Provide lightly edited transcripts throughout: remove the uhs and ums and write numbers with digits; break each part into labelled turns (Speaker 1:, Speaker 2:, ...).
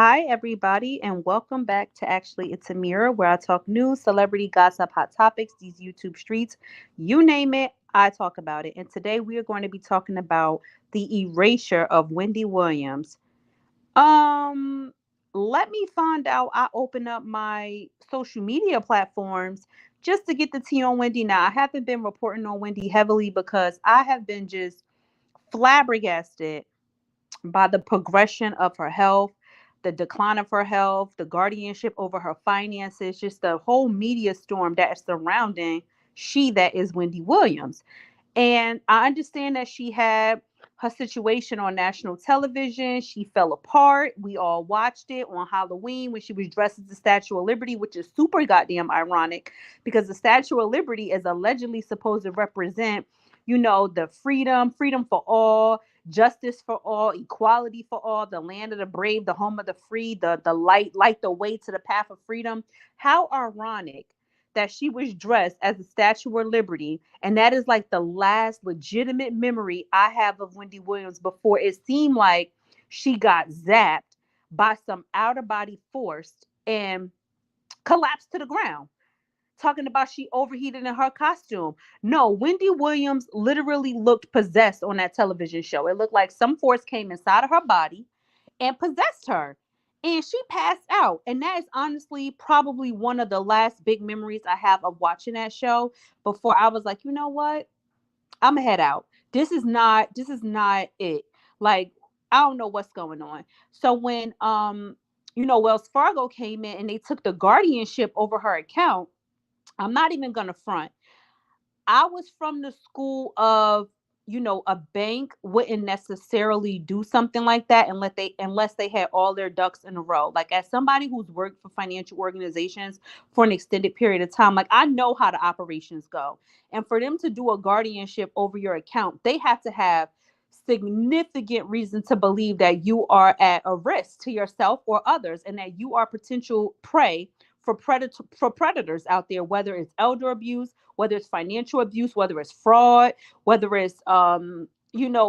Speaker 1: Hi, everybody, and welcome back to Actually It's a Mirror, where I talk news, celebrity gossip, hot topics, these YouTube streets, you name it, I talk about it. And today we are going to be talking about the erasure of Wendy Williams. Um, Let me find out. I open up my social media platforms just to get the tea on Wendy. Now, I haven't been reporting on Wendy heavily because I have been just flabbergasted by the progression of her health, the decline of her health, the guardianship over her finances, just the whole media storm that is surrounding that is Wendy Williams. And I understand that she had her situation on national television. She fell apart. We all watched it on Halloween when she was dressed as the Statue of Liberty, which is super goddamn ironic because the Statue of Liberty is allegedly supposed to represent, the freedom for all, justice for all, equality for all, the land of the brave, the home of the free, the light the way to the path of freedom. How ironic that she was dressed as the Statue of Liberty. And that is like the last legitimate memory I have of Wendy Williams before it seemed like she got zapped by some out of body force and collapsed to the ground. Talking about she overheated in her costume. No, Wendy Williams literally looked possessed on that television show. It looked like some force came inside of her body and possessed her. And she passed out. And that is honestly probably one of the last big memories I have of watching that show before I was like, you know what? I'm gonna head out. This is not it. Like, I don't know what's going on. So when Wells Fargo came in and they took the guardianship over her account, I'm not even gonna front. I was from the school of, a bank wouldn't necessarily do something like that unless they had all their ducks in a row. Like, as somebody who's worked for financial organizations for an extended period of time, like, I know how the operations go. And for them to do a guardianship over your account, they have to have significant reason to believe that you are at a risk to yourself or others and that you are potential prey for predators out there, whether it's elder abuse, whether it's financial abuse, whether it's fraud, whether it's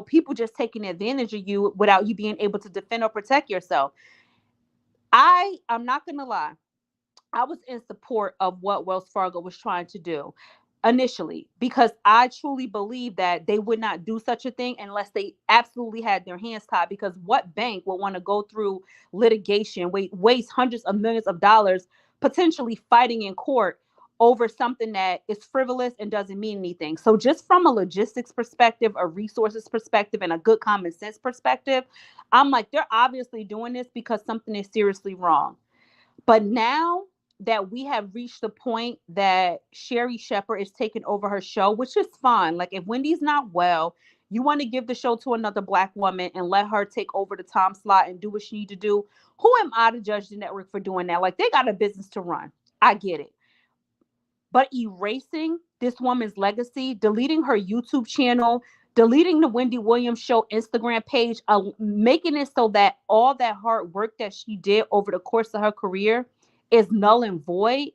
Speaker 1: people just taking advantage of you without you being able to defend or protect yourself. I'm not gonna lie. I was in support of what Wells Fargo was trying to do initially because I truly believe that they would not do such a thing unless they absolutely had their hands tied. Because what bank would want to go through litigation, waste hundreds of millions of dollars, potentially fighting in court over something that is frivolous and doesn't mean anything? So, just from a logistics perspective, a resources perspective, and a good common sense perspective, I'm like, they're obviously doing this because something is seriously wrong. But now that we have reached the point that Sherry Shepherd is taking over her show, which is fine. Like, if Wendy's not well, you want to give the show to another black woman and let her take over the time slot and do what she need to do. Who am I to judge the network for doing that? Like, they got a business to run. I get it. But erasing this woman's legacy, deleting her YouTube channel, deleting the Wendy Williams show Instagram page, making it so that all that hard work that she did over the course of her career is null and void,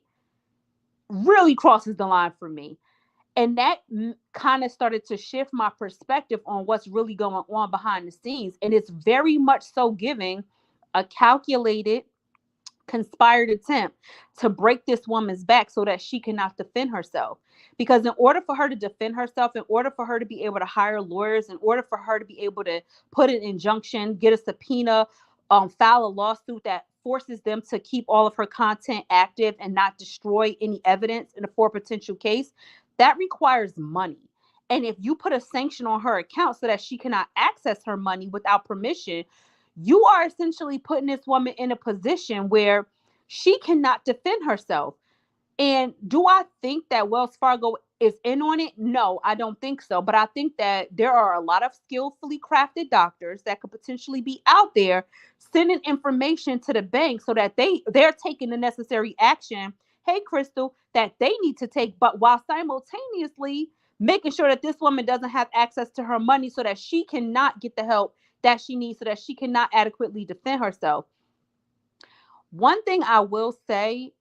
Speaker 1: really crosses the line for me. And that kind of started to shift my perspective on what's really going on behind the scenes. And it's very much so giving a calculated, conspired attempt to break this woman's back so that she cannot defend herself. Because in order for her to defend herself, in order for her to be able to hire lawyers, in order for her to be able to put an injunction, get a subpoena, file a lawsuit that forces them to keep all of her content active and not destroy any evidence in a for potential case, that requires money. And if you put a sanction on her account so that she cannot access her money without permission, you are essentially putting this woman in a position where she cannot defend herself. And do I think that Wells Fargo is in on it? No, I don't think so. But I think that there are a lot of skillfully crafted doctors that could potentially be out there sending information to the bank so that they're taking the necessary action. Hey, Crystal, that they need to take, but while simultaneously making sure that this woman doesn't have access to her money so that she cannot get the help that she needs so that she cannot adequately defend herself. One thing I will say,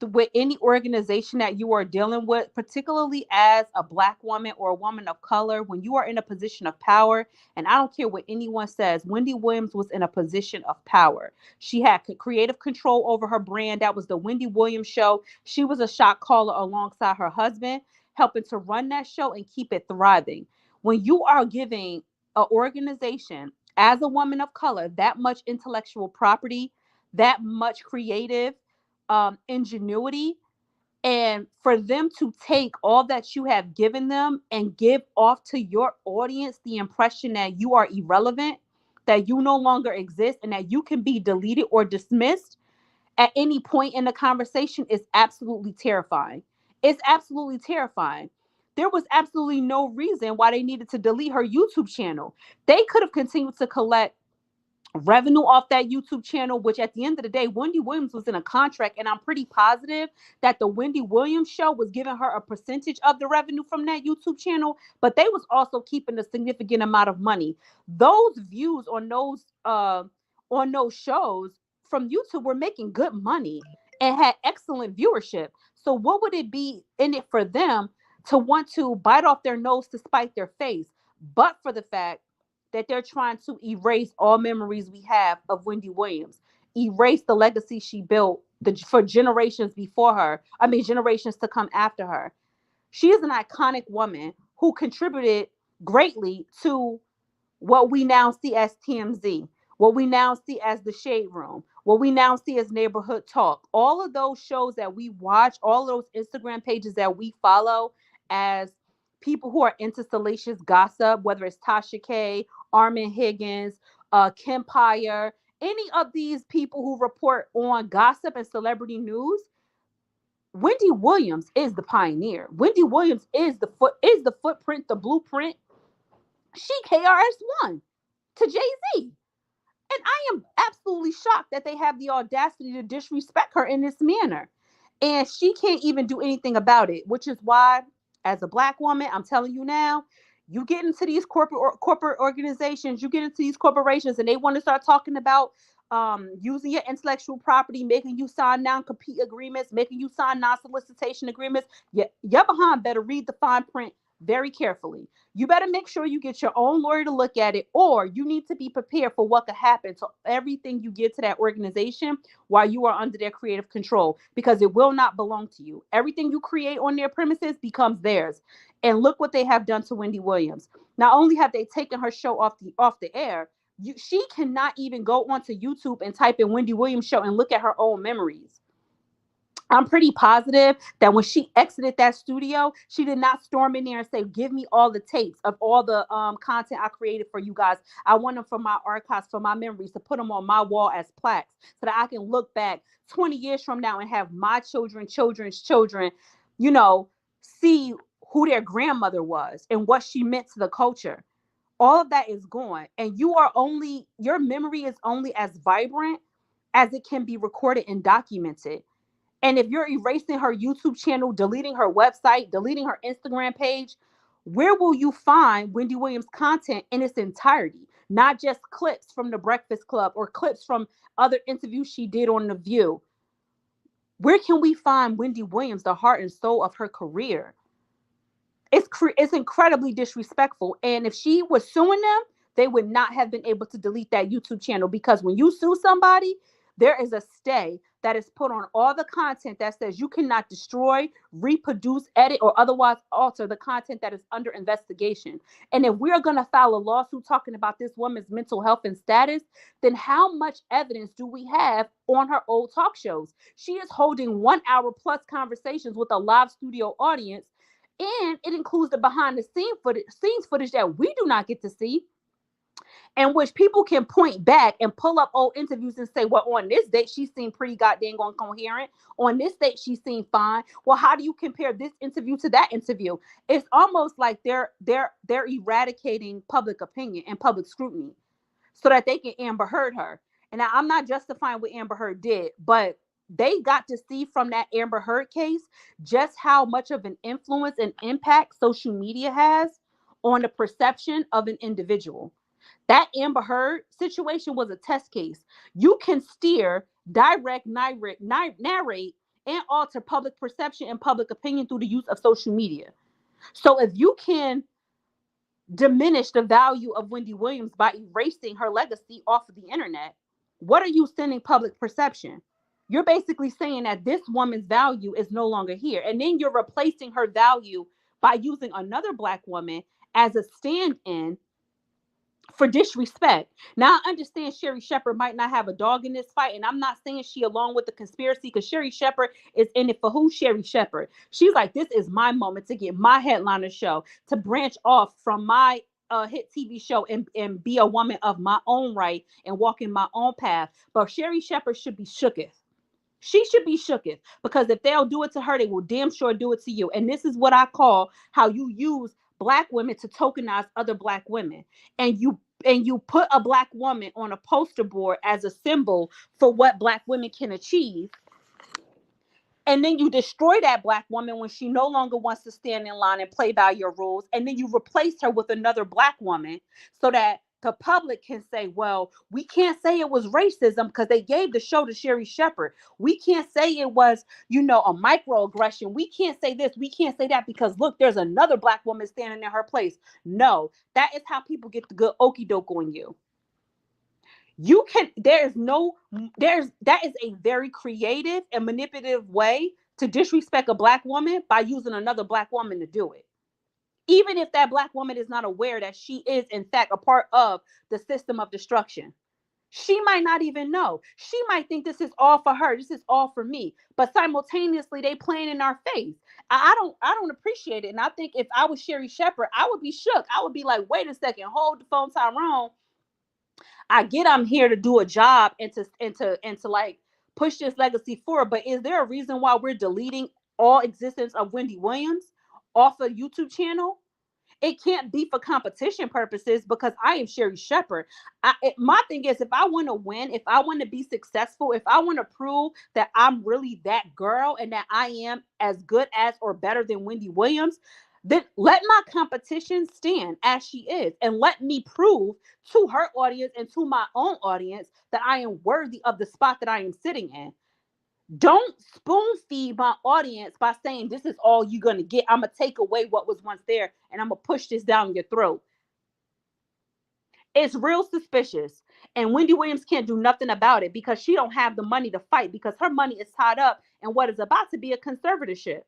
Speaker 1: with any organization that you are dealing with, particularly as a Black woman or a woman of color, when you are in a position of power, and I don't care what anyone says, Wendy Williams was in a position of power. She had creative control over her brand. That was the Wendy Williams Show. She was a shot caller alongside her husband, helping to run that show and keep it thriving. When you are giving an organization as a woman of color that much intellectual property, that much creative ingenuity, and for them to take all that you have given them and give off to your audience the impression that you are irrelevant, that you no longer exist, and that you can be deleted or dismissed at any point in the conversation is absolutely terrifying. It's absolutely terrifying. There was absolutely no reason why they needed to delete her YouTube channel. They could have continued to collect revenue off that YouTube channel, which at the end of the day, Wendy Williams was in a contract, and I'm pretty positive that the Wendy Williams Show was giving her a percentage of the revenue from that YouTube channel, but they was also keeping a significant amount of money. Those views on those shows from YouTube were making good money and had excellent viewership. So what would it be in it for them to want to bite off their nose to spite their face, but for the fact that they're trying to erase all memories we have of Wendy Williams, erase the legacy she built for generations before her. I mean, generations to come after her. She is an iconic woman who contributed greatly to what we now see as TMZ, what we now see as the Shade Room, what we now see as Neighborhood Talk. All of those shows that we watch, all of those Instagram pages that we follow as people who are into salacious gossip, whether it's Tasha K, Armin Higgins, Kim Pyer, any of these people who report on gossip and celebrity news, Wendy Williams is the pioneer. Wendy Williams is the footprint, the blueprint. She KRS-One to Jay-Z. And I am absolutely shocked that they have the audacity to disrespect her in this manner. And she can't even do anything about it, which is why, as a Black woman, I'm telling you now, you get into these corporate organizations, you get into these corporations, and they want to start talking about using your intellectual property, making you sign non-compete agreements, making you sign non-solicitation agreements. Your behind better read the fine print very carefully. You better make sure you get your own lawyer to look at it, or you need to be prepared for what could happen to everything you give to that organization while you are under their creative control, because it will not belong to you. Everything you create on their premises becomes theirs. And look what they have done to Wendy Williams. Not only have they taken her show off the air, she cannot even go onto YouTube and type in Wendy Williams show and look at her own memories. I'm pretty positive that when she exited that studio, she did not storm in there and say, "Give me all the tapes of all the content I created for you guys. I want them for my archives, for my memories, to put them on my wall as plaques so that I can look back 20 years from now and have my children's children, you know, see who their grandmother was and what she meant to the culture." All of that is gone. And your memory is only as vibrant as it can be recorded and documented. And if you're erasing her YouTube channel, deleting her website, deleting her Instagram page, where will you find Wendy Williams content in its entirety? Not just clips from the Breakfast Club or clips from other interviews she did on The View. Where can we find Wendy Williams, the heart and soul of her career? It's incredibly disrespectful. And if she was suing them, they would not have been able to delete that YouTube channel, because when you sue somebody, there is a stay that is put on all the content that says you cannot destroy, reproduce, edit, or otherwise alter the content that is under investigation. And if we're going to file a lawsuit talking about this woman's mental health and status, then how much evidence do we have on her old talk shows? She is holding 1 hour plus conversations with a live studio audience, and it includes the behind the scenes footage that we do not get to see, in which people can point back and pull up old interviews and say, well, on this date, she seemed pretty goddamn coherent. On this date, she seemed fine. Well, how do you compare this interview to that interview? It's almost like they're eradicating public opinion and public scrutiny so that they can Amber Heard her. And now, I'm not justifying what Amber Heard did, but they got to see from that Amber Heard case just how much of an influence and impact social media has on the perception of an individual. That Amber Heard situation was a test case. You can steer, direct, narrate and alter public perception and public opinion through the use of social media. So if you can diminish the value of Wendy Williams by erasing her legacy off of the internet, what are you sending public perception? You're basically saying that this woman's value is no longer here. And then you're replacing her value by using another Black woman as a stand in for disrespect. Now, I understand Sherri Shepherd might not have a dog in this fight, and I'm not saying she along with the conspiracy because Sherri Shepherd is in it for who? Sherri Shepherd. She's like, this is my moment to get my headliner show, to branch off from my hit TV show and be a woman of my own right and walk in my own path. But Sherri Shepherd should be shooketh. She should be shooketh because if they'll do it to her, they will damn sure do it to you. And this is what I call how you use Black women to tokenize other Black women. And you put a Black woman on a poster board as a symbol for what Black women can achieve. And then you destroy that Black woman when she no longer wants to stand in line and play by your rules. And then you replace her with another Black woman so that the public can say, well, we can't say it was racism because they gave the show to Sherri Shepherd. We can't say it was, a microaggression. We can't say this. We can't say that because look, there's another Black woman standing in her place. No, that is how people get the good okey doke on you. That is a very creative and manipulative way to disrespect a Black woman by using another Black woman to do it. Even if that Black woman is not aware that she is in fact a part of the system of destruction. She might not even know. She might think this is all for her. This is all for me. But simultaneously, they playing in our face. I don't appreciate it. And I think if I was Sherri Shepherd, I would be shook. I would be like, wait a second, hold the phone, Tyrone. I get I'm here to do a job and to like push this legacy forward. But is there a reason why we're deleting all existence of Wendy Williams off a YouTube channel? It can't be for competition purposes because I am Sherri Shepherd. My thing is, if I want to win, if I want to be successful, if I want to prove that I'm really that girl and that I am as good as or better than Wendy Williams, then let my competition stand as she is and let me prove to her audience and to my own audience that I am worthy of the spot that I am sitting in. Don't spoon feed my audience by saying this is all you're going to get. I'm going to take away what was once there and I'm going to push this down your throat. It's real suspicious. And Wendy Williams can't do nothing about it because she don't have the money to fight because her money is tied up in what is about to be a conservatorship.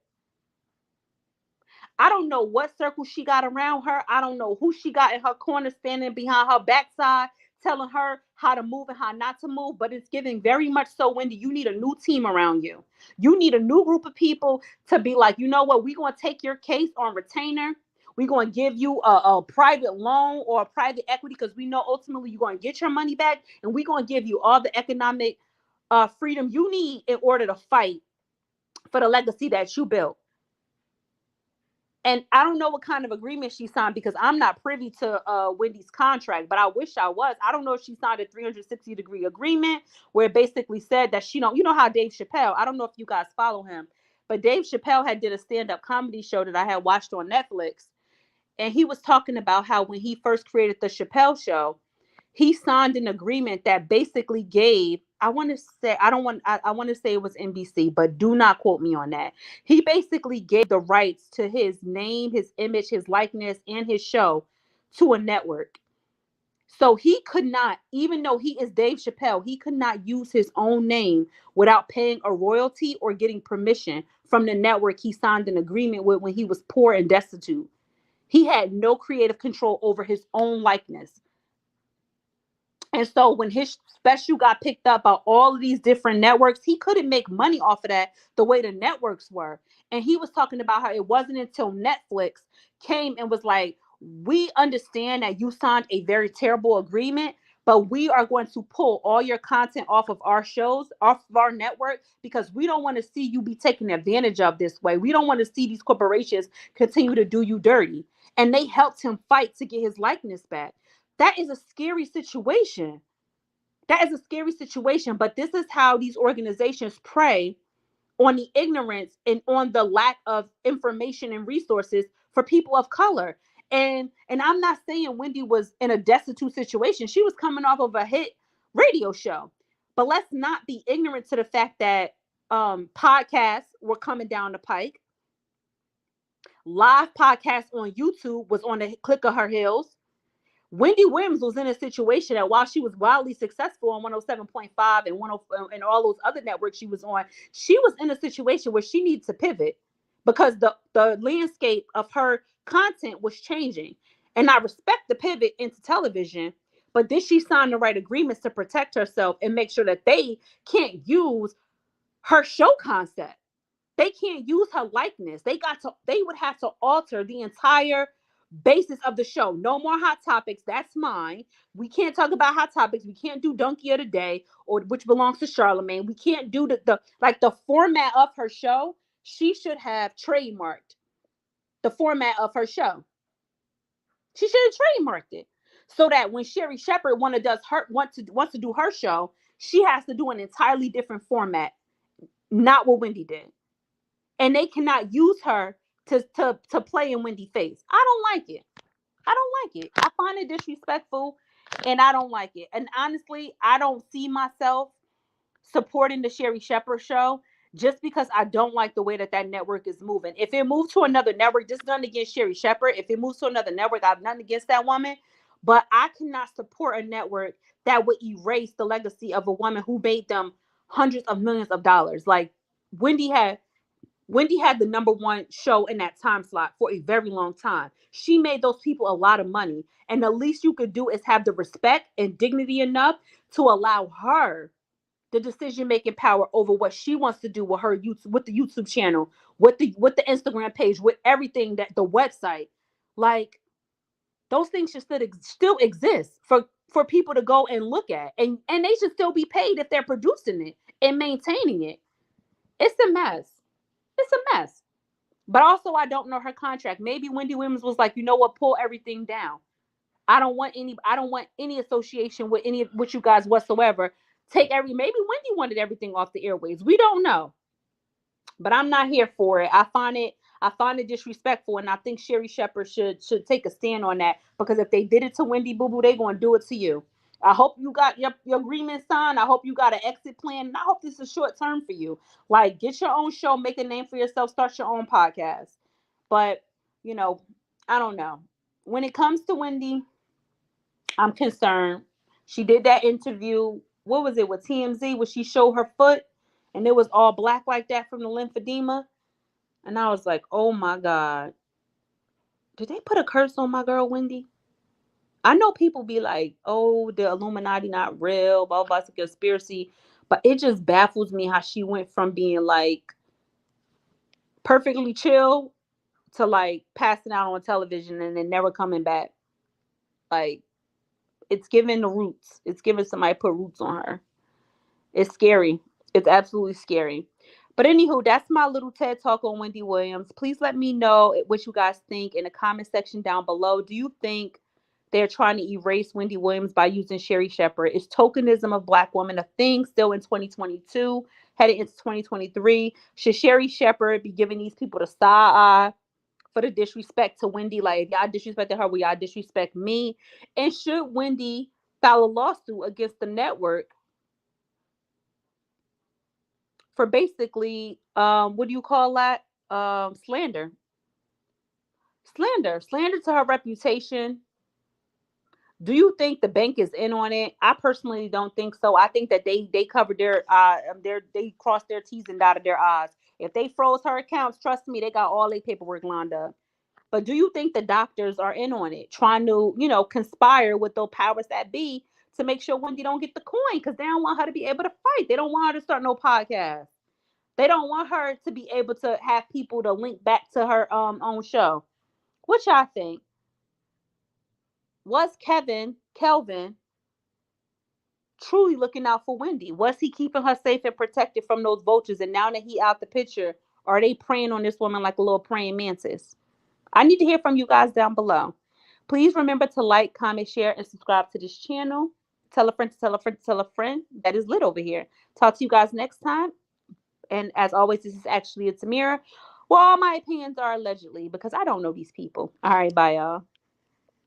Speaker 1: I don't know what circle she got around her. I don't know who she got in her corner standing behind her backside telling her how to move and how not to move, but it's giving very much so, Wendy, you need a new team around you. You need a new group of people to be like, you know what, we're going to take your case on retainer. We're going to give you a private loan or a private equity because we know ultimately you're going to get your money back and we're going to give you all the economic freedom you need in order to fight for the legacy that you built. And I don't know what kind of agreement she signed because I'm not privy to Wendy's contract, but I wish I was. I don't know if she signed a 360-degree agreement where it basically said that she don't, you know how Dave Chappelle, I don't know if you guys follow him, but Dave Chappelle had did a stand-up comedy show that I had watched on Netflix. And he was talking about how when he first created the Chappelle show, he signed an agreement that basically gave, I want to say, I want to say it was NBC, but do not quote me on that. He basically gave the rights to his name, his image, his likeness, and his show to a network. So he could not, even though he is Dave Chappelle, he could not use his own name without paying a royalty or getting permission from the network he signed an agreement with when he was poor and destitute. He had no creative control over his own likeness. And so when his special got picked up by all of these different networks, he couldn't make money off of that the way the networks were. And he was talking about how it wasn't until Netflix came and was like, we understand that you signed a very terrible agreement, but we are going to pull all your content off of our shows, off of our network, because we don't want to see you be taken advantage of this way. We don't want to see these corporations continue to do you dirty. And they helped him fight to get his likeness back. That is a scary situation. That is a scary situation. But this is how these organizations prey on the ignorance and on the lack of information and resources for people of color. And I'm not saying Wendy was in a destitute situation. She was coming off of a hit radio show. But let's not be ignorant to the fact that Podcasts were coming down the pike. Live podcasts on YouTube was on the click of her heels. Wendy Williams was in a situation that while she was wildly successful on 107.5 and 10 and all those other networks she was on, she was in a situation where she needed to pivot because the landscape of her content was changing. And I respect the pivot into television, but did she sign the right agreements to protect herself and make sure that they can't use her show concept? They can't use her likeness. They would have to alter the entire basis of the show. No more hot topics. That's mine. We can't talk about hot topics. We can't do Donkey of the Day, or which belongs to Charlemagne. We can't do the format of her show. She should have trademarked the format of her show. She should have trademarked it. So that when Sherri Shepherd wants to do her show, she has to do an entirely different format. Not what Wendy did. And they cannot use her to play in Wendy face. I don't like it. I don't like it. I find it disrespectful, and I don't like it. And honestly, I don't see myself supporting the Sherri Shepherd show just because I don't like the way that network is moving. If it moves to another network, this is nothing against Sherri Shepherd. If it moves to another network, I have nothing against that woman. But I cannot support a network that would erase the legacy of a woman who made them hundreds of millions of dollars. Like Wendy had Wendy had the number one show in that time slot for a very long time. She made those people a lot of money. And the least you could do is have the respect and dignity enough to allow her the decision making power over what she wants to do with her YouTube, with the YouTube channel, with the Instagram page, with everything, that the website. Like, those things should still exist for people to go and look at. And they should still be paid if they're producing it and maintaining it. It's a mess. It's a mess. But also, I don't know her contract. Maybe Wendy Williams was like, you know what, pull everything down. I don't want any association with you guys whatsoever. Maybe Wendy wanted everything off the airways. We don't know. But I'm not here for it. I find it disrespectful, and I think Sherri Shepherd should take a stand on that, because if they did it to Wendy Boo Boo, they're gonna do it to you. I hope you got your agreement signed. I hope you got an exit plan. And I hope this is short term for you. Like, get your own show, make a name for yourself, start your own podcast. But, you know, I don't know. When it comes to Wendy, I'm concerned. She did that interview, what was it, with TMZ, where she showed her foot and it was all black like that from the lymphedema. And I was like, oh my God, did they put a curse on my girl Wendy? I know people be like, oh, the Illuminati not real, blah, blah, it's a conspiracy. But it just baffles me how she went from being like perfectly chill to like passing out on television and then never coming back. Like, it's giving the roots. It's giving somebody put roots on her. It's scary. It's absolutely scary. But anywho, that's my little TED talk on Wendy Williams. Please let me know what you guys think in the comment section down below. Do you think they're trying to erase Wendy Williams by using Sherri Shepherd? Is tokenism of Black women a thing still in 2022, headed into 2023? Should Sherri Shepherd be giving these people the side eye for the disrespect to Wendy? Like, if y'all disrespected her, will y'all disrespect me? And should Wendy file a lawsuit against the network for basically, what do you call that? Slander to her reputation. Do you think the bank is in on it? I personally don't think so. I think that they covered they crossed their T's and dotted their I's. If they froze her accounts, trust me, they got all their paperwork lined up. But do you think the doctors are in on it, trying to, conspire with those powers that be to make sure Wendy don't get the coin, because they don't want her to be able to fight. They don't want her to start no podcast. They don't want her to be able to have people to link back to her own show. What y'all think? Was Kelvin truly looking out for Wendy? Was he keeping her safe and protected from those vultures? And now that he out the picture, are they preying on this woman like a little praying mantis? I need to hear from you guys down below. Please remember to like, comment, share, and subscribe to this channel. Tell a friend to tell a friend to tell a friend that is lit over here. Talk to you guys next time. And as always, this is actually it's Amira. Well, all my opinions are allegedly, because I don't know these people. All right, bye, y'all.